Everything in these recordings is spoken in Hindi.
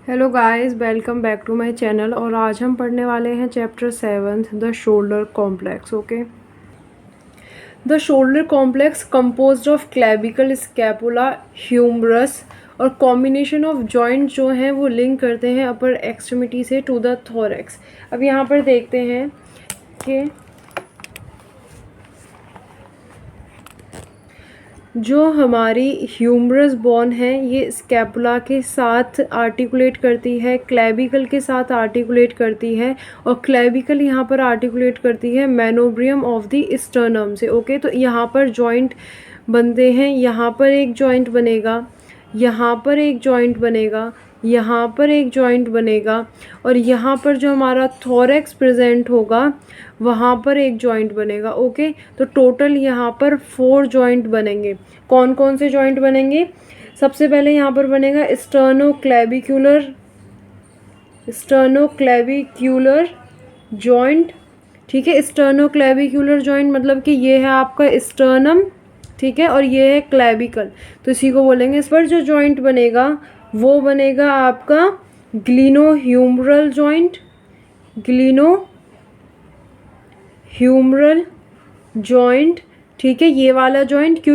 Hello guys, welcome back to my channel. और आज हम पढ़ने वाले हैं chapter 7 the shoulder complex. Okay, the shoulder complex composed of clavicle, scapula, humerus और कॉम्बिनेशन ऑफ जॉइंट जो हैं वो लिंक करते हैं अपर एक्सट्रीमिटी से टू द थोरैक्स। अब यहाँ पर देखते हैं कि जो हमारी ह्यूमरस बोन है ये स्कैपुला के साथ आर्टिकुलेट करती है, क्लेविकल के साथ आर्टिकुलेट करती है और क्लेविकल यहाँ पर आर्टिकुलेट करती है मेनोब्रियम ऑफ द स्टर्नम से। ओके, तो यहाँ पर जॉइंट बनते हैं, यहाँ पर एक जॉइंट बनेगा, यहाँ पर एक जॉइंट बनेगा, यहाँ पर एक जॉइंट बनेगा और यहाँ पर जो हमारा थोरैक्स प्रेजेंट होगा वहाँ पर एक जॉइंट बनेगा। ओके, तो टोटल यहाँ पर 4 जॉइंट बनेंगे। कौन कौन से जॉइंट बनेंगे? सबसे पहले यहाँ पर बनेगा स्टर्नोक्लेविक्यूलर जॉइंट। ठीक है, स्टर्नोक्लेविक्यूलर जॉइंट मतलब कि ये है आपका स्टर्नम, ठीक है, और ये है क्लेविकल, तो इसी को बोलेंगे। इस पर जो जॉइंट बनेगा वो बनेगा आपका ग्लिनोह्यूमरल जॉइंट, ग्लिनोह्यूमरल जॉइंट। ठीक है, ये वाला जॉइंट। क्यों?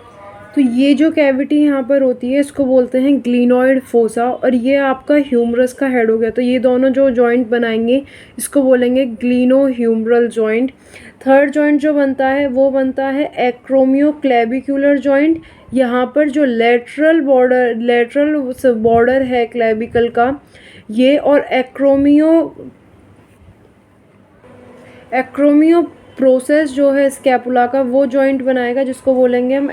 तो ये जो कैविटी यहाँ पर होती है इसको बोलते हैं ग्लिनोइड फोसा और ये आपका ह्यूमरस का हेड हो गया। तो ये दोनों जो जॉइंट बनाएंगे इसको बोलेंगे ग्लिनोह्यूमरल जॉइंट। थर्ड जॉइंट जो बनता है वो बनता है एक्रोमियोक्लेविकुलर जॉइंट। यहाँ पर जो लेटरल बॉर्डर है क्लेविकल का ये, और एक्रोमियो प्रोसेस जो है स्कैपुला का वो जॉइंट बनाएगा जिसको बोलेंगे हम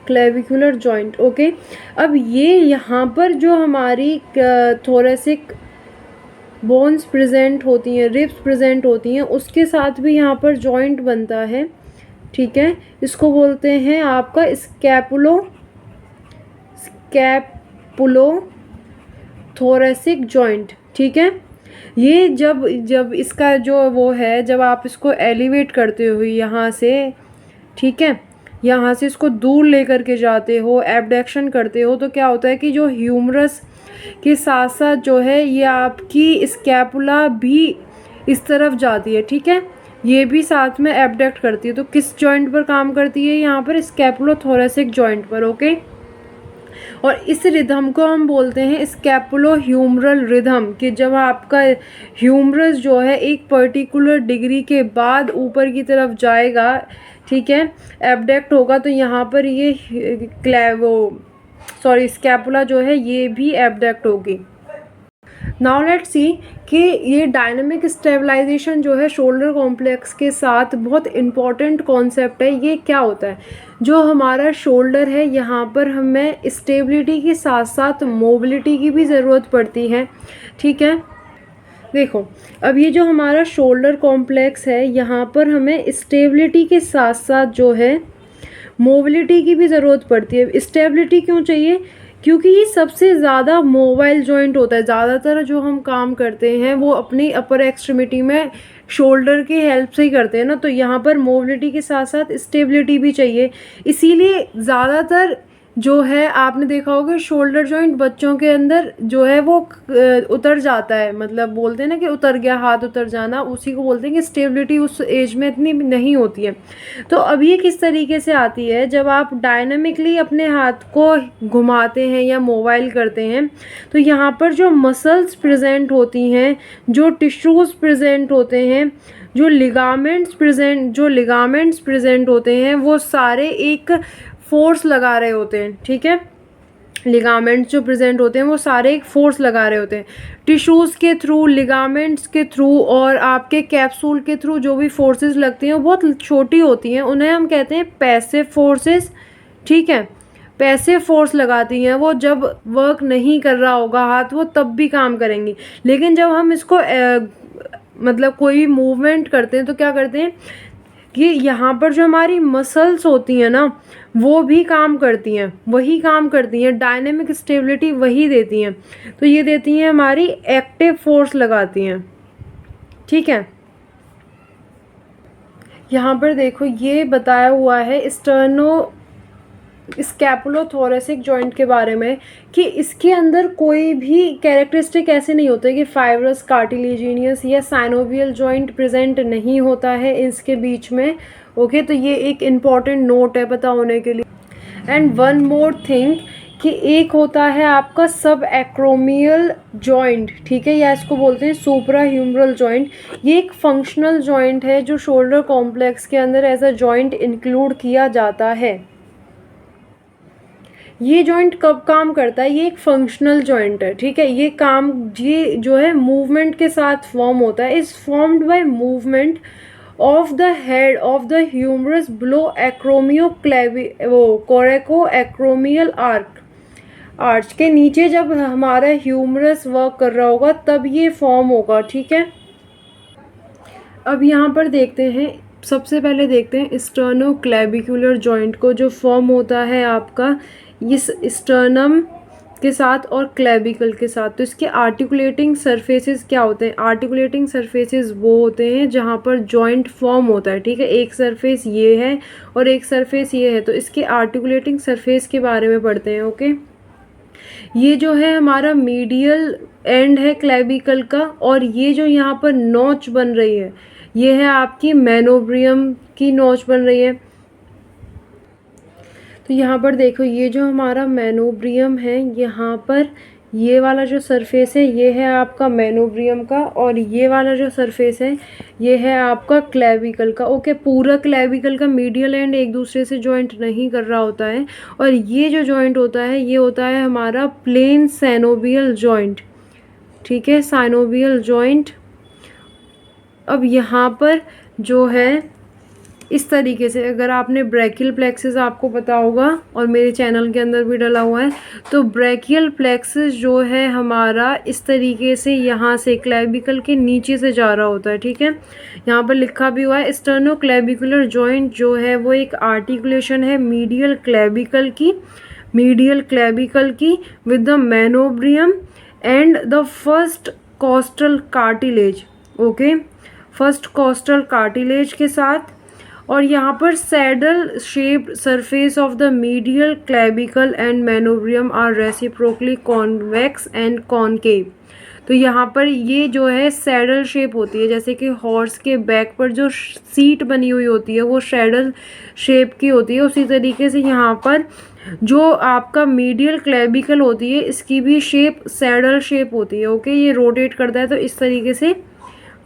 क्लेविकुलर जॉइंट। ओके, अब ये यहाँ पर जो हमारी थोरेसिक बोन्स प्रेजेंट होती हैं, रिब्स प्रेजेंट होती हैं, उसके साथ भी यहाँ पर जॉइंट बनता है। ठीक है, इसको बोलते हैं आपका स्कैपुलो थोरेसिक जॉइंट। ठीक है, ये जब इसका जो वो है, जब आप इसको एलिवेट करते हो यहाँ से, ठीक है, यहाँ से इसको दूर लेकर के जाते हो, एबडक्शन करते हो, तो क्या होता है कि जो ह्यूमरस के साथ साथ जो है ये आपकी स्कैपुला भी इस तरफ जाती है। ठीक है, ये भी साथ में एबडक्ट करती है। तो किस जॉइंट पर काम करती है? यहाँ पर स्कैपुलोथोरेसिक जॉइंट पर। ओके, और इस रिदम को हम बोलते हैं स्कैपुलो ह्यूमरल रिदम, कि जब आपका ह्यूमरस जो है एक पर्टिकुलर डिग्री के बाद ऊपर की तरफ जाएगा, ठीक है, एबडक्ट होगा, तो यहाँ पर ये स्कैपुला जो है ये भी एबडक्ट होगी। नाउ लेट्स सी कि ये डायनेमिक स्टेबलाइजेशन जो है शोल्डर कॉम्प्लेक्स के साथ बहुत इम्पॉर्टेंट कॉन्सेप्ट है। ये क्या होता है? जो हमारा शोल्डर है यहाँ पर हमें स्टेबिलिटी के साथ साथ मोबिलिटी की भी ज़रूरत पड़ती है। ठीक है, देखो, अब ये जो हमारा शोल्डर कॉम्प्लेक्स है यहाँ पर हमें स्टेबिलिटी के साथ साथ जो है मोबिलिटी की भी ज़रूरत पड़ती है। स्टेबिलिटी क्यों चाहिए? क्योंकि ये सबसे ज़्यादा मोबाइल जॉइंट होता है। ज़्यादातर जो हम काम करते हैं वो अपनी अपर एक्सट्रीमिटी में शोल्डर की हेल्प से ही करते हैं ना, तो यहाँ पर मोबिलिटी के साथ साथ स्टेबिलिटी भी चाहिए। इसीलिए ज़्यादातर जो है आपने देखा होगा शोल्डर जॉइंट बच्चों के अंदर जो है वो उतर जाता है, मतलब बोलते हैं ना कि उतर गया, हाथ उतर जाना, उसी को बोलते हैं कि स्टेबिलिटी उस एज में इतनी नहीं होती है। तो अब ये किस तरीके से आती है? जब आप डायनामिकली अपने हाथ को घुमाते हैं या मोबाइल करते हैं तो यहाँ पर जो मसल्स प्रेजेंट होती हैं, जो टिश्यूज़ प्रेजेंट होते हैं, जो लिगामेंट्स प्रेजेंट होते हैं, वो सारे एक फोर्स लगा रहे होते हैं। ठीक है, लिगामेंट्स जो प्रेजेंट होते हैं वो सारे एक फोर्स लगा रहे होते हैं। टिश्यूज़ के थ्रू, लिगामेंट्स के थ्रू और आपके कैप्सूल के थ्रू जो भी फोर्सेस लगती हैं वो बहुत छोटी होती हैं, उन्हें हम कहते हैं पैसिव फोर्सेस। ठीक है, पैसिव फोर्स लगाती हैं वो, जब वर्क नहीं कर रहा होगा हाथ वो तब भी काम करेंगी। लेकिन जब हम इसको मतलब कोई भी मूवमेंट करते हैं तो क्या करते हैं कि यहाँ पर जो हमारी मसल्स होती हैं ना वो भी काम करती हैं, वही काम करती हैं, डायनेमिक स्टेबिलिटी वही देती हैं। तो ये देती हैं हमारी एक्टिव फोर्स लगाती हैं। ठीक है, यहाँ पर देखो ये बताया हुआ है स्कैपुलोथोरेसिक जॉइंट के बारे में कि इसके अंदर कोई भी कैरेक्टरिस्टिक ऐसे नहीं होते कि फाइब्रस, कार्टिलेजिनियस या साइनोवियल जॉइंट प्रेजेंट नहीं होता है इसके बीच में। ओके, तो ये एक इम्पॉर्टेंट नोट है पता होने के लिए। एंड वन मोर थिंग कि एक होता है आपका सब एक्रोमियल जॉइंट, ठीक है, या इसको बोलते हैं सुप्रा ह्यूमरल जॉइंट। ये एक फंक्शनल जॉइंट है जो शोल्डर कॉम्प्लेक्स के अंदर एज अ जॉइंट इंक्लूड किया जाता है। ये जॉइंट कब काम करता है? ये एक फंक्शनल जॉइंट है, ठीक है। ये जो है मूवमेंट के साथ फॉर्म होता है। Is formed by movement of the head of the humerus below acromio coraco acromial arch के नीचे जब हमारा ह्यूमरस वर्क कर रहा होगा तब ये फॉर्म होगा, ठीक है। अब यहाँ पर देखते हैं, सबसे पहले देखते हैं स्टर्नोक्लेविकुलर जॉइंट को, जो फॉर्म होता है आपका इस स्टर्नम के साथ और क्लेविकल के साथ। तो इसके आर्टिकुलेटिंग सरफेसेस क्या होते हैं? आर्टिकुलेटिंग सरफेसेस वो होते हैं जहाँ पर जॉइंट फॉर्म होता है, ठीक है। एक सरफेस ये है और एक सरफेस ये है, तो इसके आर्टिकुलेटिंग सरफेस के बारे में पढ़ते हैं। ओके, ये जो है हमारा मीडियल एंड है क्लेविकल का, और ये जो यहाँ पर नोच बन रही है ये है आपकी मेनोब्रियम की नोच बन रही है। तो यहाँ पर देखो, ये जो हमारा मेनोब्रियम है, यहाँ पर ये वाला जो सरफेस है ये है आपका मेनोब्रियम का, और ये वाला जो सरफेस है ये है आपका क्लेविकल का। ओके, पूरा क्लेविकल का मीडियल एंड एक दूसरे से जॉइंट नहीं कर रहा होता है, और ये जो जॉइंट होता है ये होता है हमारा प्लेन साइनोवियल जॉइंट, ठीक है, साइनोवियल जॉइंट। अब यहाँ पर जो है इस तरीके से, अगर आपने ब्रैकियल प्लेक्सिस आपको पता होगा और मेरे चैनल के अंदर भी डाला हुआ है, तो ब्रैकियल प्लेक्सिस जो है हमारा इस तरीके से यहाँ से क्लेविकल के नीचे से जा रहा होता है, ठीक है। यहाँ पर लिखा भी हुआ है स्टर्नोक्लेविकुलर जॉइंट जो है वो एक आर्टिकुलेशन है मीडियल क्लेविकल की with the manubrium and the first costal cartilage. Okay, first costal cartilage के साथ, और यहाँ पर saddle shaped surface of the medial clavicle and manubrium are reciprocally convex and concave. तो यहाँ पर ये जो है सैडल शेप होती है, जैसे कि हॉर्स के बैक पर जो सीट बनी हुई होती है वो सैडल शेप की होती है, उसी तरीके से यहाँ पर जो आपका मीडियल क्लेविकल होती है इसकी भी शेप सैडल शेप होती है। ओके, ये रोटेट करता है तो इस तरीके से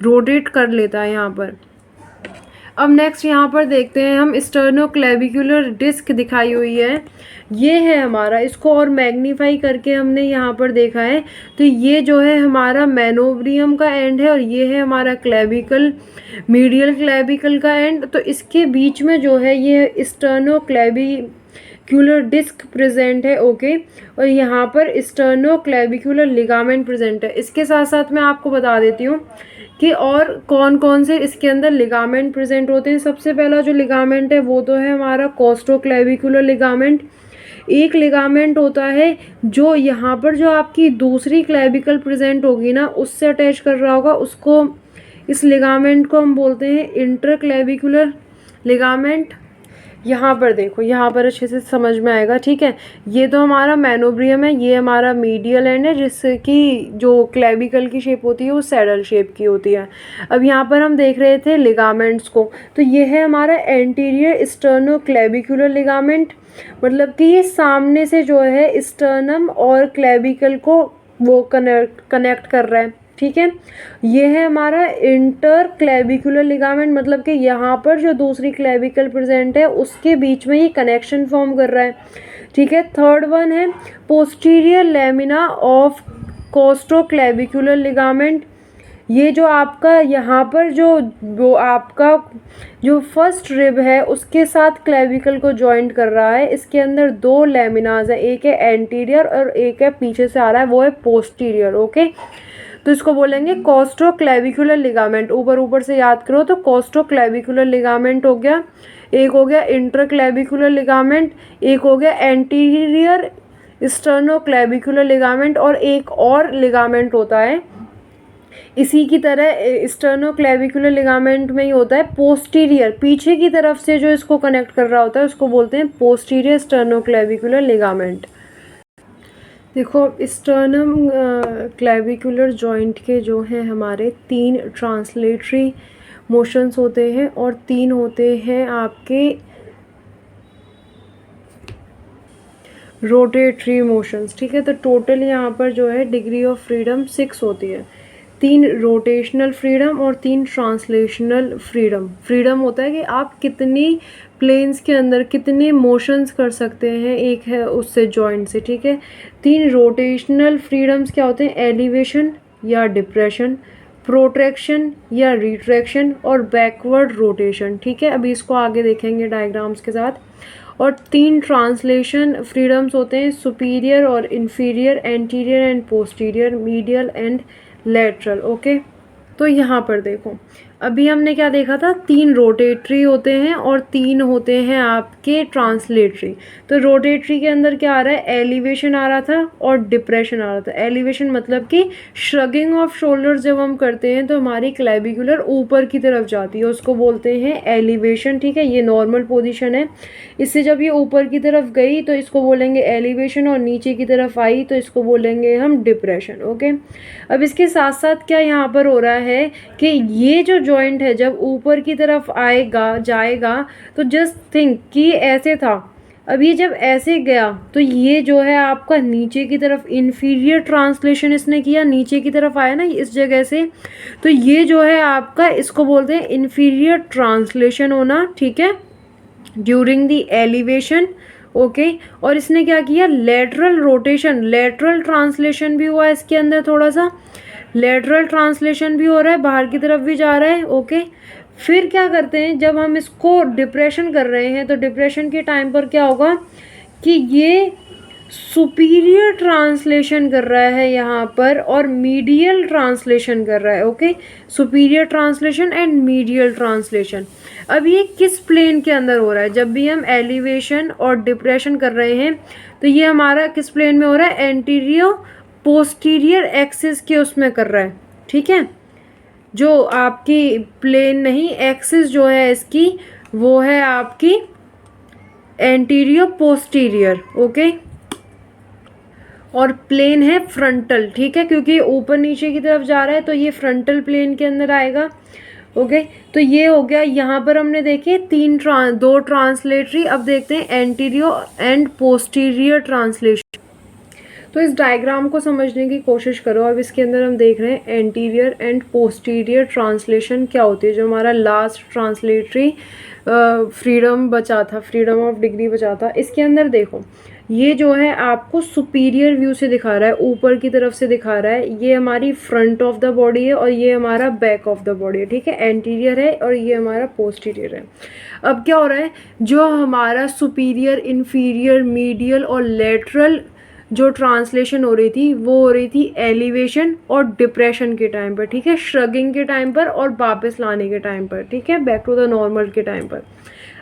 रोटेट कर लेता है यहाँ पर। अब नेक्स्ट यहाँ पर देखते हैं हम स्टर्नोक्लेविकुलर डिस्क दिखाई हुई है, ये है हमारा, इसको और मैग्नीफाई करके हमने यहाँ पर देखा है। तो ये जो है हमारा मेनोब्रियम का एंड है और ये है हमारा क्लेविकल, मीडियल क्लेविकल का एंड। तो इसके बीच में जो है ये स्टर्नोक्लेविकुलर डिस्क प्रेजेंट है। ओके, और यहाँ पर स्टर्नोक्लेविकुलर लिगामेंट प्रेजेंट है। इसके साथ साथ मैं आपको बता देती हूँ कि और कौन कौन से इसके अंदर लिगामेंट प्रेजेंट होते हैं। सबसे पहला जो लिगामेंट है वो तो है हमारा कोस्टोक्लेविकुलर लिगामेंट। एक लिगामेंट होता है जो यहाँ पर जो आपकी दूसरी क्लेविकल प्रेजेंट होगी ना उससे अटैच कर रहा होगा, उसको, इस लिगामेंट को हम बोलते हैं इंटरक्लेविकुलर लिगामेंट। यहाँ पर देखो, यहाँ पर अच्छे से समझ में आएगा, ठीक है। ये तो हमारा मेनोब्रियम है, ये हमारा मीडियल एंड है जिससे कि जो क्लेविकल की शेप होती है वो सैडल शेप की होती है। अब यहाँ पर हम देख रहे थे लिगामेंट्स को, तो ये है हमारा एंटीरियर स्टर्नोक्लेविकुलर लिगामेंट, मतलब कि ये सामने से जो है स्टर्नम और क्लेविकल को वो कनेक्ट कर रहा है, ठीक है। ये है हमारा इंटर क्लेविकुलर लिगामेंट, मतलब कि यहाँ पर जो दूसरी क्लेविकल प्रेजेंट है उसके बीच में ये कनेक्शन फॉर्म कर रहा है, ठीक है। थर्ड वन है पोस्टीरियर लेमिना ऑफ कोस्टोक्लेविकुलर लिगामेंट। ये जो आपका यहाँ पर जो वो आपका जो फर्स्ट रिब है उसके साथ क्लेविकल को जॉइंट कर रहा है। इसके अंदर दो लेमिनाज है, एक है एंटीरियर और एक है पीछे से आ रहा है वो है पोस्टीरियर। ओके, तो इसको बोलेंगे कोस्टोक्लेविकुलर लिगामेंट। ऊपर से याद करो तो कोस्टोक्लेविकुलर लिगामेंट हो गया, एक हो गया इंटरक्लेविकुलर लिगामेंट, एक हो गया एंटीरियर स्टर्नोक्लेविकुलर लिगामेंट, और एक और लिगामेंट होता है इसी की तरह स्टर्नोक्लेविकुलर लिगामेंट में ही होता है पोस्टीरियर, पीछे की तरफ से जो इसको कनेक्ट कर रहा होता है उसको बोलते हैं पोस्टीरियर स्टर्नोक्लेविकुलर लिगामेंट। देखो स्टर्नम क्लेविकुलर जॉइंट के जो हैं हमारे 3 ट्रांसलेटरी मोशंस होते हैं और 3 होते हैं आपके रोटेटरी मोशंस, ठीक है। तो टोटल यहाँ पर जो है डिग्री ऑफ फ्रीडम 6 होती है, 3 रोटेशनल फ्रीडम और 3 ट्रांसलेशनल फ्रीडम। फ्रीडम होता है कि आप कितनी प्लेन्स के अंदर कितने मोशंस कर सकते हैं एक है उससे जॉइंट से, ठीक है। 3 रोटेशनल फ्रीडम्स क्या होते हैं, एलिवेशन या डिप्रेशन, प्रोट्रैक्शन या रिट्रैक्शन और बैकवर्ड रोटेशन, ठीक है। अभी इसको आगे देखेंगे डायग्राम्स के साथ। और 3 ट्रांसलेशन फ्रीडम्स होते हैं, सुपीरियर और inferior, anterior and posterior, medial and lateral, okay. तो यहाँ पर देखो अभी हमने क्या देखा था, 3 रोटेटरी होते हैं और 3 होते हैं आपके ट्रांसलेटरी। तो रोटेटरी के अंदर क्या आ रहा है, एलिवेशन आ रहा था और डिप्रेशन आ रहा था। एलिवेशन मतलब कि श्रगिंग ऑफ शोल्डर्स जब हम करते हैं तो हमारी क्लेविकुलर ऊपर की तरफ जाती है, उसको बोलते हैं एलिवेशन, ठीक है। ये नॉर्मल पोजीशन है, इससे जब ये ऊपर की तरफ गई तो इसको बोलेंगे एलिवेशन और नीचे की तरफ आई तो इसको बोलेंगे हम डिप्रेशन, ओके। अब इसके साथ साथ क्या यहाँ पर हो रहा है कि ये जो जॉइंट है जब ऊपर की तरफ आएगा जाएगा तो जस्ट थिंक कि ऐसे था, अब ये जब ऐसे गया तो ये जो है आपका नीचे की तरफ इन्फीरियर ट्रांसलेशन इसने किया, नीचे की तरफ आया ना इस जगह से, तो ये जो है आपका इसको बोलते हैं इन्फीरियर ट्रांसलेशन होना, ठीक है, ड्यूरिंग द एलिवेशन, ओके। और इसने क्या किया, लेटरल रोटेशन, लेटरल ट्रांसलेशन भी हुआ इसके अंदर, थोड़ा सा लेटरल ट्रांसलेशन भी हो रहा है, बाहर की तरफ भी जा रहा है, ओके। फिर क्या करते हैं, जब हम इसको डिप्रेशन कर रहे हैं तो डिप्रेशन के टाइम पर क्या होगा कि ये सुपीरियर ट्रांसलेशन कर रहा है यहाँ पर और मीडियल ट्रांसलेशन कर रहा है, okay. Superior translation and medial translation. अब ये किस प्लेन के अंदर हो रहा है, जब भी हम एलिवेशन और डिप्रेशन कर रहे हैं तो ये हमारा किस प्लेन में हो रहा है, एंटीरियर पोस्टीरियर एक्सिस के उसमें कर रहा है, ठीक है। जो आपकी प्लेन नहीं, एक्सिस जो है इसकी वो है आपकी एंटीरियर पोस्टीरियर, ओके। और प्लेन है फ्रंटल, ठीक है, क्योंकि ऊपर नीचे की तरफ जा रहा है तो ये फ्रंटल प्लेन के अंदर आएगा, ओके। तो ये हो गया, यहाँ पर हमने देखे 2 ट्रांसलेटरी। अब देखते हैं एंटीरियर एंड पोस्टीरियर ट्रांसलेशन। तो इस डायग्राम को समझने की कोशिश करो। अब इसके अंदर हम देख रहे हैं एंटीरियर एंड पोस्टीरियर ट्रांसलेशन क्या होती है, जो हमारा लास्ट ट्रांसलेटरी फ्रीडम बचा था, फ्रीडम ऑफ डिग्री बचा था। इसके अंदर देखो ये जो है आपको सुपीरियर व्यू से दिखा रहा है, ऊपर की तरफ से दिखा रहा है, ये हमारी फ्रंट ऑफ द बॉडी है और ये हमारा बैक ऑफ द बॉडी है, ठीक है। एंटीरियर है और ये हमारा पोस्टीरियर है। अब क्या हो रहा है, जो हमारा सुपीरियर, इन्फीरियर, मीडियल और लेटरल जो ट्रांसलेशन हो रही थी वो हो रही थी एलिवेशन और डिप्रेशन के टाइम पर, ठीक है, श्रगिंग के टाइम पर और वापस लाने के टाइम पर, ठीक है, बैक टू द नॉर्मल के टाइम पर।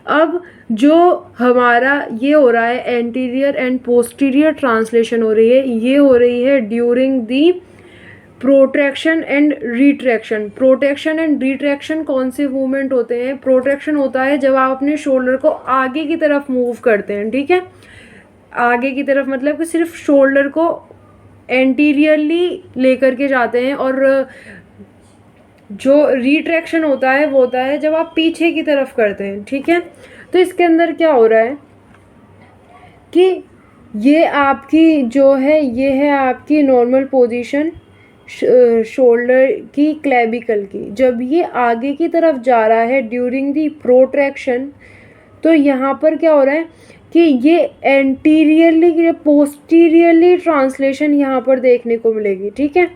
अब जो हमारा ये हो रहा है एंटीरियर एंड पोस्टीरियर ट्रांसलेशन हो रही है, ये हो रही है during the protraction and retraction. Protraction and retraction कौन से मूवमेंट होते हैं, प्रोट्रैक्शन होता है जब आप अपने शोल्डर को आगे की तरफ मूव करते हैं, ठीक है। आगे की तरफ मतलब कि सिर्फ शोल्डर को एंटीरियरली लेकर के जाते हैं, और जो रिट्रैक्शन होता है वो होता है जब आप पीछे की तरफ करते हैं, ठीक है। तो इसके अंदर क्या हो रहा है कि ये आपकी जो है ये है आपकी नॉर्मल पोजीशन शोल्डर की, क्लेविकल की। जब ये आगे की तरफ जा रहा है ड्यूरिंग दी प्रोट्रैक्शन तो यहाँ पर क्या हो रहा है कि ये एंटीरियरली पोस्टीरियरली ट्रांसलेशन यहाँ पर देखने को मिलेगी, ठीक है।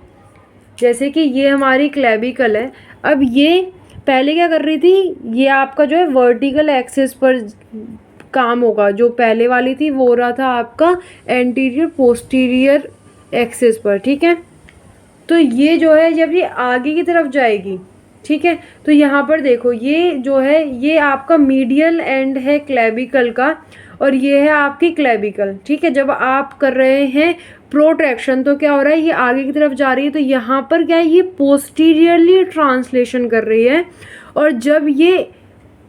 जैसे कि ये हमारी क्लेविकल है, अब ये पहले क्या कर रही थी, ये आपका जो है वर्टिकल एक्सिस पर काम होगा, जो पहले वाली थी वो हो रहा था आपका एंटीरियर पोस्टीरियर एक्सिस पर, ठीक है। तो ये जो है जब ये आगे की तरफ जाएगी, ठीक है, तो यहाँ पर देखो ये जो है ये आपका मीडियल एंड है क्लेविकल का, और ये है आपकी क्लेविकल, ठीक है। जब आप कर रहे हैं प्रोट्रैक्शन तो क्या हो रहा है, ये आगे की तरफ जा रही है, तो यहाँ पर क्या है, ये पोस्टीरियरली ट्रांसलेशन कर रही है। और जब ये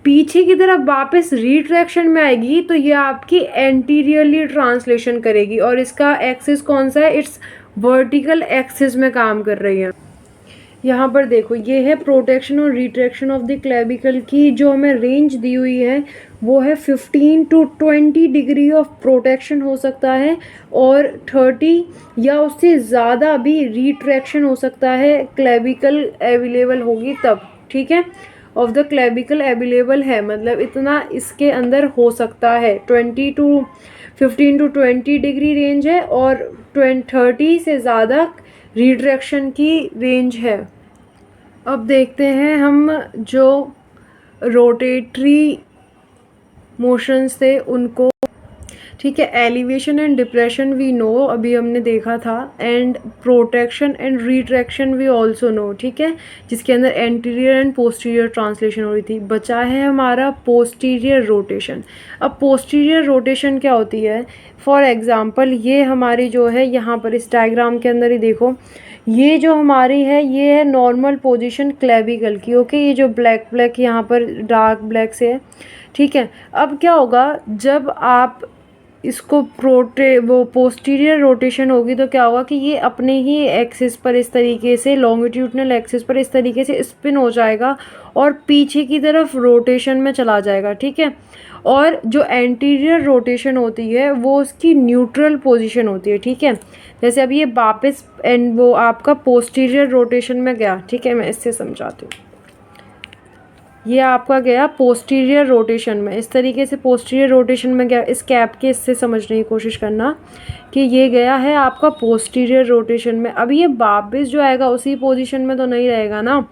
पीछे की तरफ वापस रिट्रैक्शन में आएगी तो ये आपकी एंटीरियरली ट्रांसलेशन करेगी। और इसका एक्सिस कौन सा है, इट्स वर्टिकल एक्सिस में काम कर रही है। यहाँ पर देखो, ये है प्रोटेक्शन और रिट्रैक्शन ऑफ द क्लेविकल की जो हमें रेंज दी हुई है, वो है 15 to 20 डिग्री ऑफ प्रोटेक्शन हो सकता है, और 30 या उससे ज़्यादा भी रिट्रैक्शन हो सकता है, क्लेविकल अवेलेबल होगी तब, ठीक है। ऑफ द क्लेविकल अवेलेबल है मतलब इतना इसके अंदर हो सकता है। 15 to 20 डिग्री रेंज है, और 30 से ज़्यादा रिट्रैक्शन की रेंज है। अब देखते हैं हम जो रोटेटरी मोशंस थे उनको, ठीक है। Elevation and depression we know, अभी हमने देखा था, and protection and retraction we also know, ठीक है, जिसके अंदर एंटीरियर एंड पोस्टीरियर ट्रांसलेशन हो रही थी। बचा है हमारा पोस्टीरियर रोटेशन। अब पोस्टीरियर रोटेशन क्या होती है, फॉर एग्जांपल ये हमारी जो है यहाँ पर इस डायग्राम के अंदर ही देखो, ये जो हमारी है ये है नॉर्मल पोजीशन क्लेविकल की, ओके। ये जो ब्लैक ब्लैक यहाँ पर डार्क ब्लैक से है, ठीक है। अब क्या होगा, जब आप इसको वो पोस्टीरियर रोटेशन होगी तो क्या होगा कि ये अपने ही एक्सिस पर इस तरीके से, लॉन्गिट्यूडनल एक्सिस पर इस तरीके से स्पिन हो जाएगा और पीछे की तरफ रोटेशन में चला जाएगा, ठीक है। और जो एंटीरियर रोटेशन होती है वो उसकी न्यूट्रल पोजीशन होती है, ठीक है। जैसे अब ये वापस वो आपका पोस्टीरियर रोटेशन में गया, ठीक है, मैं इससे समझाती हूँ। ये आपका गया पोस्टीरियर रोटेशन में, इस तरीके से पोस्टीरियर रोटेशन में गया, इस कैप के इससे समझने की कोशिश करना कि ये गया है आपका पोस्टीरियर रोटेशन में। अब ये वापस जो आएगा उसी पोजीशन में तो नहीं रहेगा ना,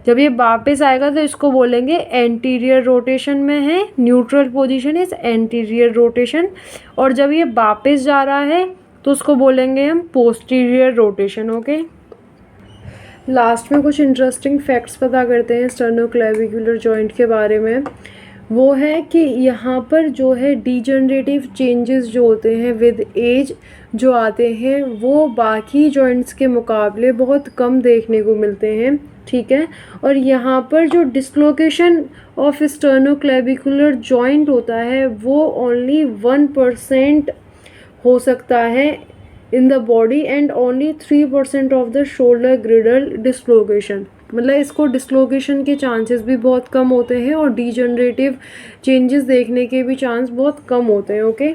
जब ये वापस आएगा तो इसको बोलेंगे एंटीरियर रोटेशन में है, neutral position is anterior rotation. और जब ये वापस जा रहा है तो उसको बोलेंगे हम पोस्टीरियर रोटेशन, ओके। लास्ट में कुछ इंटरेस्टिंग फैक्ट्स पता करते हैं स्टर्नोक्लेविकुलर जॉइंट के बारे में। वो है कि यहाँ पर जो है डीजनरेटिव चेंजेस जो होते हैं विद एज जो आते हैं वो बाकी जॉइंट्स के मुकाबले बहुत कम देखने को मिलते हैं, ठीक है। और यहाँ पर जो डिस्लोकेशन ऑफ स्टर्नोक्लेविकुलर जॉइंट होता है वो ओनली 1% हो सकता है in the body, and only 3% of the shoulder ग्रिडल dislocation, मतलब इसको डिस्लोकेशन के चांसेस भी बहुत कम होते हैं और डीजनरेटिव चेंजेस देखने के भी चांस बहुत कम होते हैं, ओके।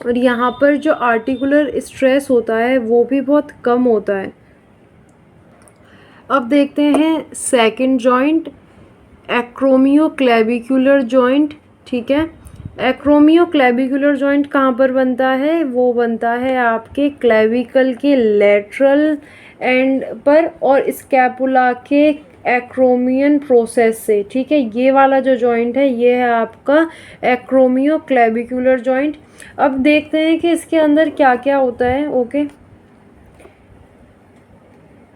और यहाँ पर जो आर्टिकुलर स्ट्रेस होता है वो भी बहुत कम होता है। अब देखते हैं सेकंड जॉइंट, एक्रोमियोक्लेविकुलर जॉइंट, ठीक है। एक्रोमियोक्लेविकुलर जॉइंट कहाँ पर बनता है, वो बनता है आपके क्लेविकल के लेटरल एंड पर और स्कैपुला के एक्रोमियन प्रोसेस से, ठीक है। ये वाला जो जॉइंट है ये है आपका एक्रोमियोक्लेविकुलर जॉइंट। अब देखते हैं कि इसके अंदर क्या क्या होता है, ओके।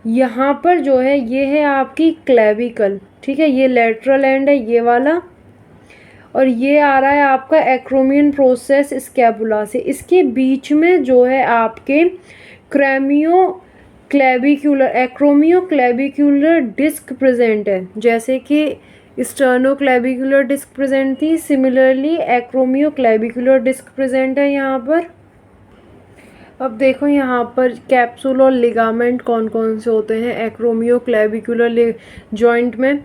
यहाँ पर जो है ये है आपकी क्लेविकल, ठीक है, ये लेटरल एंड है ये वाला, और ये आ रहा है आपका एक्रोमियन प्रोसेस स्कैपुला से। इसके बीच में जो है आपके एक्रोमियोक्लेविकुलर डिस्क प्रेजेंट है, जैसे कि स्टर्नोक्लेविकुलर डिस्क प्रेजेंट थी, सिमिलरली एक्रोमियोक्लेविकुलर डिस्क प्रेजेंट है यहाँ पर। अब देखो यहाँ पर कैप्सूल और लिगामेंट कौन कौन से होते हैं एक्रोमियोक्लेविकुलर जॉइंट में।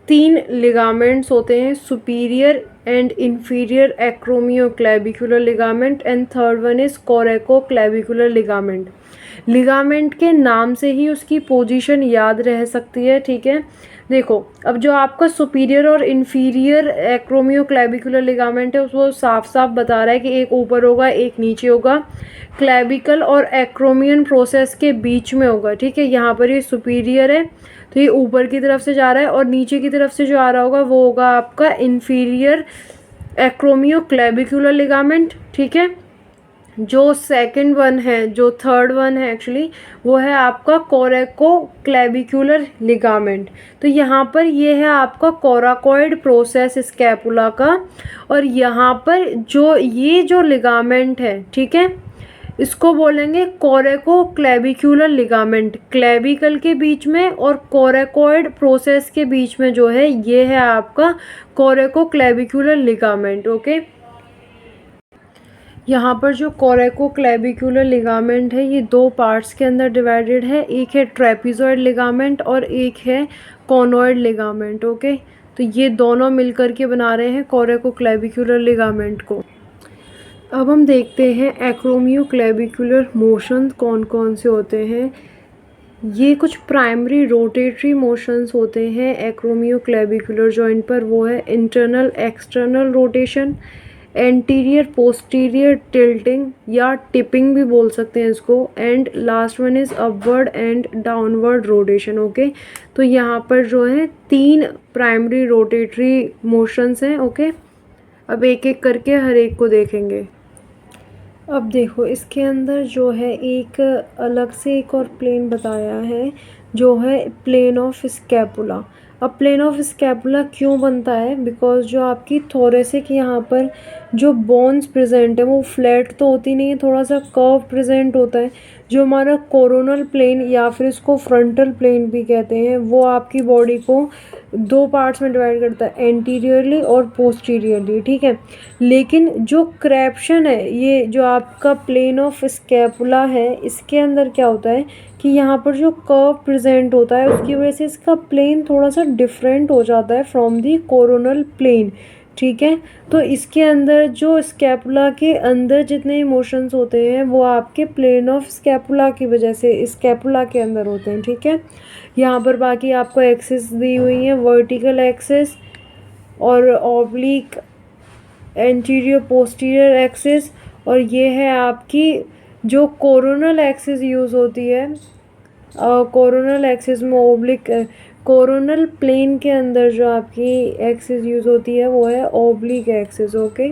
3 लिगामेंट्स होते हैं, superior and inferior acromioclavicular ligament, and third one is coracoclavicular ligament. Ligament के नाम से ही उसकी पोजीशन याद रह सकती है, ठीक है। देखो अब जो आपका सुपीरियर और इंफीरियर एक्रोमियोक्लेविकुलर लिगामेंट है वो साफ साफ बता रहा है कि एक ऊपर होगा एक नीचे होगा, क्लेविकल और एक्रोमियन प्रोसेस के बीच में होगा, ठीक है। यहाँ पर ये सुपीरियर है तो ये ऊपर की तरफ से जा रहा है, और नीचे की तरफ से जो आ रहा होगा वो होगा आपका इंफीरियर एक्रोमियोक्लेविकुलर लिगामेंट, ठीक है। जो सेकंड वन है, जो थर्ड वन है एक्चुअली, वो है आपका कोरेकोक्लेविकुलर लिगामेंट। तो यहाँ पर ये है आपका कोराकॉइड प्रोसेस स्कैपुला का, और यहाँ पर जो लिगामेंट है, ठीक है, इसको बोलेंगे कोरेकोक्लेविकुलर लिगामेंट। क्लेविकल के बीच में और कोरेकॉइड प्रोसेस के बीच में जो है ये है आपका कोरेकोक्लेविकुलर लिगामेंट। ओके, यहाँ पर जो कोरेकोक्लेविकुलर लिगामेंट है ये दो पार्ट्स के अंदर डिवाइडेड है, एक है ट्रेपिजॉइड लिगामेंट और एक है कॉनॉइड लिगामेंट। ओके, तो ये दोनों मिलकर के बना रहे हैं कोरेकोक्लेविकुलर लिगामेंट को। अब हम देखते हैं एक्रोमियोक्लेविकुलर मोशंस कौन कौन से होते हैं। ये कुछ प्राइमरी रोटेटरी मोशंस होते हैं एक्रोमियोक्लेविकुलर जॉइंट पर, वो है internal external rotation, anterior posterior tilting या टिपिंग भी बोल सकते हैं इसको, and last one is upward and downward rotation. Okay, तो यहाँ पर जो है 3 प्राइमरी रोटेटरी मोशंस हैं। ओके, अब एक एक करके हर एक को देखेंगे। अब देखो इसके अंदर जो है एक अलग से एक और प्लेन बताया है, जो है प्लेन ऑफ स्कैपुला। अब प्लेन ऑफ स्कैपुला क्यों बनता है, बिकॉज जो आपकी थोरेसिक यहाँ पर जो बोन्स प्रेजेंट है वो फ्लैट तो होती नहीं है, थोड़ा सा कर्व प्रेजेंट होता है। जो हमारा कोरोनल प्लेन या फिर इसको फ्रंटल प्लेन भी कहते हैं, वो आपकी बॉडी को 2 पार्ट्स में डिवाइड करता है, एंटीरियरली और पोस्टीरियरली, ठीक है। लेकिन जो क्रैप्शन है, ये जो आपका प्लेन ऑफ स्कैपुला है, इसके अंदर क्या होता है कि यहाँ पर जो कर्व प्रेजेंट होता है उसकी वजह से इसका प्लेन थोड़ा सा डिफरेंट हो जाता है फ्रॉम दी कोरोनल प्लेन, ठीक है। तो इसके अंदर जो स्कैपुला के अंदर जितने इमोशंस होते हैं वो आपके प्लेन ऑफ स्कैपुला की वजह से स्कैपुला के अंदर होते हैं, ठीक है। यहाँ पर बाकी आपको एक्सिस दी हुई है, वर्टिकल एक्सिस और ऑब्लिक एंटीरियर पोस्टीरियर एक्सिस, और ये है आपकी जो कोरोनल एक्सिस यूज़ होती है। कोरोनल एक्सिस में ओब्लिक, कोरोनल प्लेन के अंदर जो आपकी एक्सिस यूज़ होती है वो है ओब्लिक एक्सिस। ओके,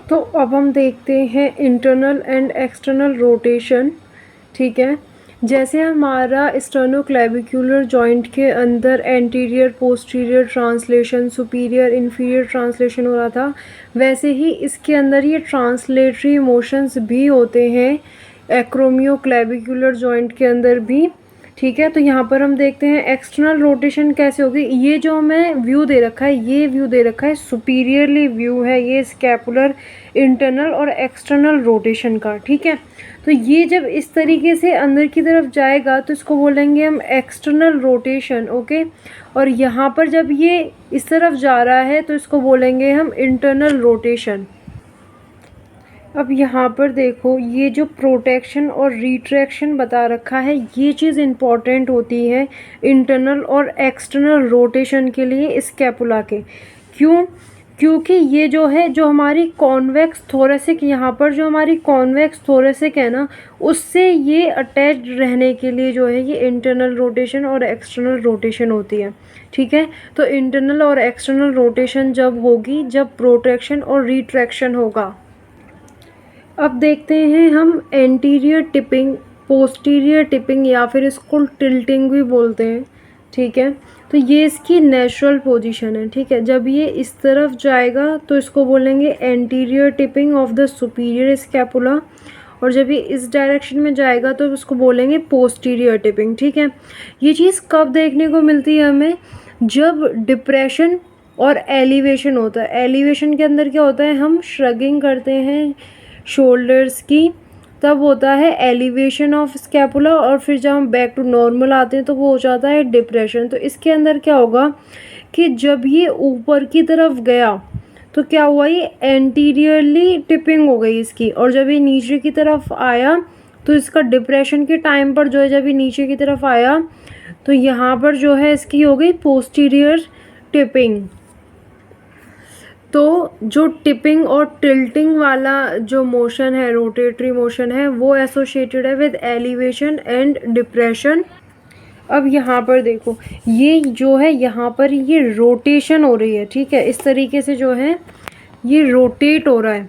तो अब हम देखते हैं इंटरनल एंड एक्सटर्नल रोटेशन, ठीक है। जैसे हमारा स्टर्नोक्लेविकुलर जॉइंट के अंदर anterior posterior translation, superior inferior translation हो रहा था, वैसे ही इसके अंदर ये ट्रांसलेटरी मोशंस भी होते हैं एक्रोमियोक्लेविकुलर जॉइंट के अंदर भी, ठीक है। तो यहाँ पर हम देखते हैं एक्सटर्नल रोटेशन कैसे होगी। ये जो हमें व्यू दे रखा है, ये व्यू दे रखा है सुपीरियरली व्यू है ये स्कैपुलर इंटरनल और एक्सटर्नल रोटेशन का, ठीक है। तो ये जब इस तरीके से अंदर की तरफ जाएगा तो इसको बोलेंगे हम एक्सटर्नल रोटेशन। ओके, और यहाँ पर जब ये इस तरफ जा रहा है तो इसको बोलेंगे हम इंटरनल रोटेशन। अब यहाँ पर देखो ये जो प्रोटेक्शन और रिट्रैक्शन बता रखा है, ये चीज़ इम्पॉर्टेंट होती है इंटरनल और एक्सटर्नल रोटेशन के लिए स्कैपुला के। क्यों? क्योंकि ये जो है, जो हमारी कॉन्वेक्स थोरेसिक, यहाँ पर जो हमारी कॉन्वेक्स थोरेसिक है ना, उससे ये अटैच्ड रहने के लिए जो है ये इंटरनल रोटेशन और एक्सटर्नल रोटेशन होती है, ठीक है। तो इंटरनल और एक्सटर्नल रोटेशन जब होगी जब प्रोटेक्शन और रिट्रैक्शन होगा। अब देखते हैं हम एंटीरियर टिपिंग, पोस्टीरियर टिपिंग या फिर इसको टिल्टिंग भी बोलते हैं, ठीक है। तो ये इसकी नेचुरल पोजीशन है, ठीक है। जब ये इस तरफ जाएगा तो इसको बोलेंगे anterior tipping of the superior scapula, और जब ये इस डायरेक्शन में जाएगा तो इसको बोलेंगे पोस्टीरियर टिपिंग, ठीक है। ये चीज़ कब देखने को मिलती है हमें, जब डिप्रेशन और एलिवेशन होता है। एलिवेशन के अंदर क्या होता है, हम श्रगिंग करते हैं शोल्डर्स की, तब होता है एलिवेशन ऑफ स्कैपुला, और फिर जब हम बैक टू नॉर्मल आते हैं तो वो हो जाता है डिप्रेशन। तो इसके अंदर क्या होगा कि जब ये ऊपर की तरफ गया तो क्या हुआ, ये एंटीरियरली टिपिंग हो गई इसकी, और जब ये नीचे की तरफ आया तो इसका डिप्रेशन के टाइम पर जो है, जब ये नीचे की तरफ आया तो यहाँ पर जो है इसकी हो गई पोस्टीरियर टिपिंग। तो जो टिपिंग और टिल्टिंग वाला जो मोशन है, रोटेटरी मोशन है, वो एसोसिएटेड है विद एलिवेशन एंड डिप्रेशन। अब यहाँ पर देखो ये जो है, यहाँ पर ये रोटेशन हो रही है, ठीक है। इस तरीके से जो है ये रोटेट हो रहा है,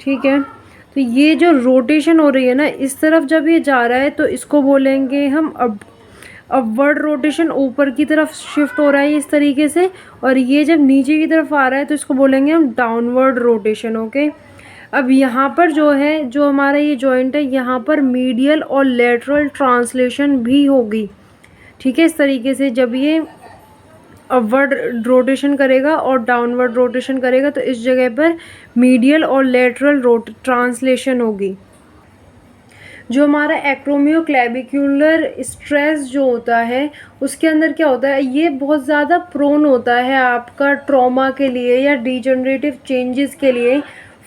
ठीक है। तो ये जो रोटेशन हो रही है ना, इस तरफ जब ये जा रहा है तो इसको बोलेंगे हम अपवर्ड रोटेशन, ऊपर की तरफ शिफ्ट हो रहा है इस तरीके से, और ये जब नीचे की तरफ आ रहा है तो इसको बोलेंगे हम डाउनवर्ड रोटेशन। ओके, अब यहाँ पर जो है, जो हमारा ये जॉइंट है, यहाँ पर मीडियल और लेटरल ट्रांसलेशन भी होगी। ठीक है, इस तरीके से जब ये अपवर्ड रोटेशन करेगा और डाउनवर्ड रोटेशन करेगा तो इस जगह पर मीडियल और लेटरल ट्रांसलेशन होगी। जो हमारा एक्रोमियोक्लेविकुलर स्ट्रेस जो होता है, उसके अंदर क्या होता है, ये बहुत ज़्यादा प्रोन होता है आपका ट्रॉमा के लिए या डिजनरेटिव चेंजेस के लिए।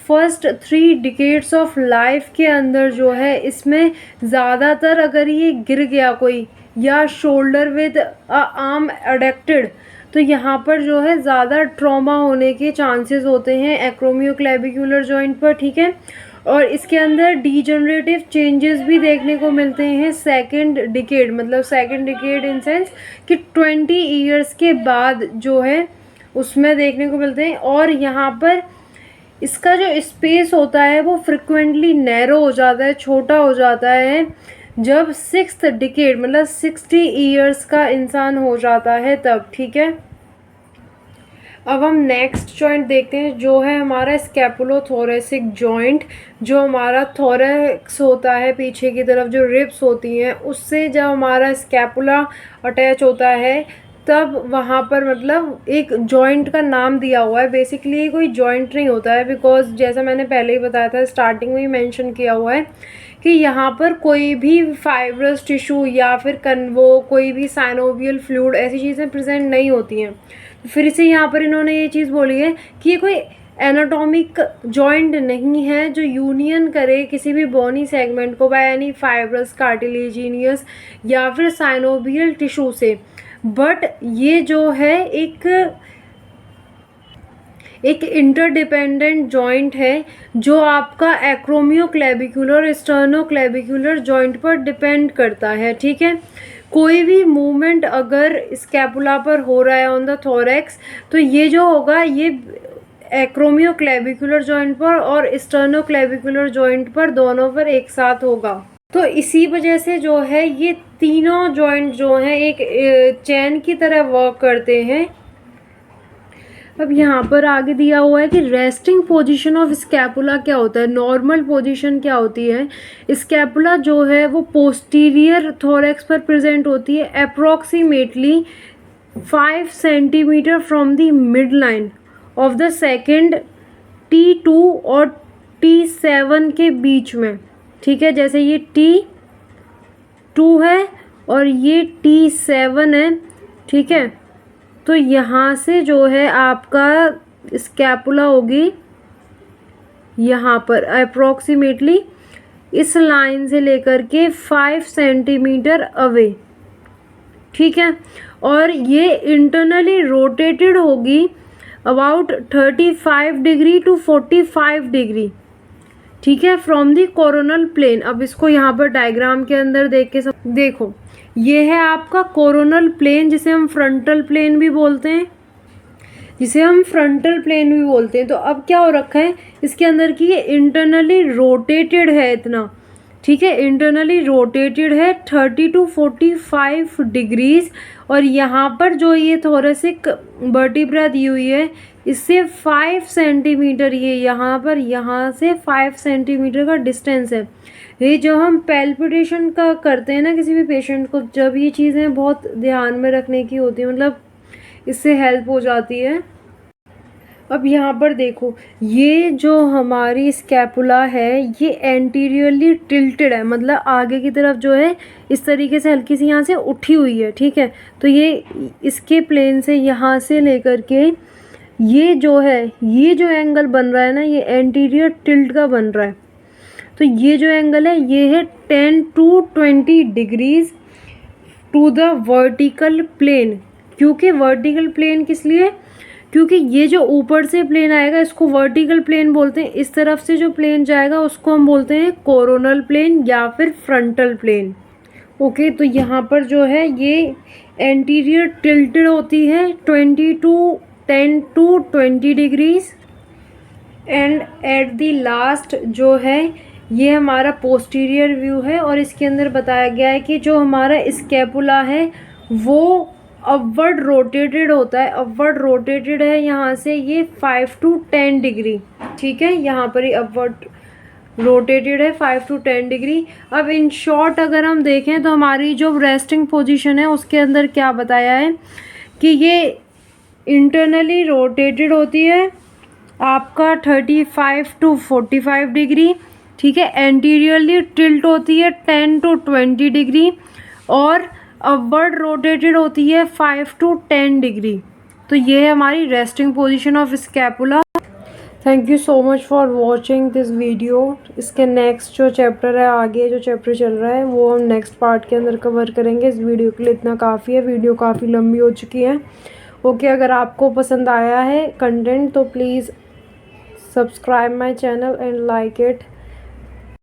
फर्स्ट 3 डिकेड्स ऑफ लाइफ के अंदर जो है, इसमें ज़्यादातर अगर ये गिर गया कोई, या शोल्डर विद आर्म अडेक्टेड, तो यहाँ पर जो है ज़्यादा ट्रॉमा होने के चांसेस होते हैं एक्रोमियोक्लेविकुलर जॉइंट पर। ठीक है, और इसके अंदर डीजनरेटिव चेंजेस भी देखने को मिलते हैं सेकंड डिकेड, मतलब सेकंड डिकेड इन सेंस कि 20 ईयर्स के बाद जो है उसमें देखने को मिलते हैं। और यहाँ पर इसका जो स्पेस होता है वो फ्रिक्वेंटली नैरो हो जाता है, छोटा हो जाता है, जब 6th डिकेड मतलब 60 ईयर्स का इंसान हो जाता है तब। ठीक है, अब हम नेक्स्ट जॉइंट देखते हैं जो है हमारा स्कैपुलोथोरेसिक जॉइंट। जो हमारा थोरैक्स होता है पीछे की तरफ, जो रिब्स होती हैं, उससे जब हमारा स्कैपुला अटैच होता है तब वहाँ पर मतलब एक जॉइंट का नाम दिया हुआ है। बेसिकली कोई जॉइंट नहीं होता है, बिकॉज जैसा मैंने पहले ही बताया था, स्टार्टिंग में ही मेंशन किया हुआ है कि यहाँ पर कोई भी फाइब्रस टिश्यू या फिर कन्वो, कोई भी साइनोवियल फ्लूइड, ऐसी चीज़ें प्रेजेंट नहीं होती हैं। फिर से यहाँ पर इन्होंने ये चीज़ बोली है कि ये कोई एनाटॉमिक जॉइंट नहीं है जो यूनियन करे किसी भी बोनी सेगमेंट को बाय एनी फाइब्रस, कार्टिलेजिनियस या फिर साइनोवियल टिश्यू से, बट ये जो है एक इंटरडिपेंडेंट जॉइंट है जो आपका एक्रोमियोक्लेविकुलर स्टर्नोक्लेविकुलर जॉइंट पर डिपेंड करता है। ठीक है, कोई भी मूवमेंट अगर स्कैपुला पर हो रहा है ऑन द थोरैक्स, तो ये जो होगा ये एक्रोमियोक्लेविकुलर जॉइंट पर और स्टर्नोक्लेविकुलर जॉइंट पर, दोनों पर एक साथ होगा। तो इसी वजह से जो है ये तीनों जॉइंट जो हैं एक चैन की तरह वर्क करते हैं। अब यहाँ पर आगे दिया हुआ है कि रेस्टिंग पोजीशन ऑफ स्कैपुला क्या होता है, नॉर्मल पोजीशन क्या होती है। स्कैपुला जो है वो पोस्टीरियर थोरैक्स पर प्रेजेंट होती है, approximately 5 centimetre from the mid line of the second T2 और T7 के बीच में। ठीक है, जैसे ये T2 है और ये T7 है। ठीक है, तो यहाँ से जो है आपका स्कैपुला होगी यहाँ पर अप्रॉक्सीमेटली इस लाइन से लेकर के 5 सेंटीमीटर अवे। ठीक है, और ये इंटरनली रोटेटेड होगी अबाउट 35 डिग्री टू 45 डिग्री। ठीक है, फ्रॉम द कोरोनल प्लेन। अब इसको यहाँ पर डायग्राम के अंदर देख के देखो, ये है आपका कोरोनल प्लेन, जिसे हम फ्रंटल प्लेन भी बोलते हैं, तो अब क्या हो रखा है इसके अंदर की, ये इंटरनली रोटेटेड है इतना। ठीक है, इंटरनली रोटेटेड है 30 टू 45 डिग्रीज, और यहाँ पर जो ये थोरेसिक वर्टिब्रा दी हुई है इससे 5 सेंटीमीटर, ये यहाँ पर यहाँ से 5 सेंटीमीटर का डिस्टेंस है। ये जो हम पैल्पिटेशन का करते हैं ना किसी भी पेशेंट को, जब ये चीज़ें बहुत ध्यान में रखने की होती है, मतलब इससे हेल्प हो जाती है। अब यहाँ पर देखो, ये जो हमारी स्कैपुला है ये एंटीरियरली टिल्टेड है, मतलब आगे की तरफ जो है इस तरीके से हल्की सी यहाँ से उठी हुई है। ठीक है, तो ये इसके प्लेन से यहाँ से लेकर के ये जो है, ये जो एंगल बन रहा है ना, ये एंटीरियर टिल्ट का बन रहा है। तो ये जो एंगल है ये है 10 to 20 degrees to the vertical plane. क्योंकि वर्टिकल प्लेन किस लिए, क्योंकि ये जो ऊपर से प्लेन आएगा इसको वर्टिकल प्लेन बोलते हैं, इस तरफ से जो प्लेन जाएगा उसको हम बोलते हैं कोरोनल प्लेन या फिर फ्रंटल प्लेन। ओके, तो यहाँ पर जो है ये एंटीरियर टिल्टेड होती है 10 to 20 degrees, and at the last जो है ये हमारा पोस्टीरियर व्यू है और इसके अंदर बताया गया है कि जो हमारा स्कैपुला है वो अपवर्ड रोटेटेड होता है, अपवर्ड रोटेटेड है यहाँ से ये 5 to 10 डिग्री, ठीक है, यहाँ पर ही अपवर्ड रोटेटेड है 5 to 10 डिग्री। अब इन शॉर्ट अगर हम देखें तो हमारी जो रेस्टिंग पोजीशन है उसके अंदर क्या बताया है कि ये इंटरनली रोटेटेड होती है आपका 35 to 45 डिग्री, ठीक है, एंटीरियरली टिल्ट होती है 10 to 20 डिग्री और अपवर्ड रोटेटेड होती है 5 to 10 डिग्री। तो ये है हमारी resting position of scapula. Thank you so much for watching this video. इसके नेक्स्ट जो चैप्टर है, आगे जो चैप्टर चल रहा है वो हम नेक्स्ट पार्ट के अंदर कवर करेंगे। इस वीडियो के लिए इतना काफ़ी है, वीडियो काफ़ी लंबी हो चुकी है। ओके, अगर आपको पसंद आया है कंटेंट तो please subscribe my channel and like it.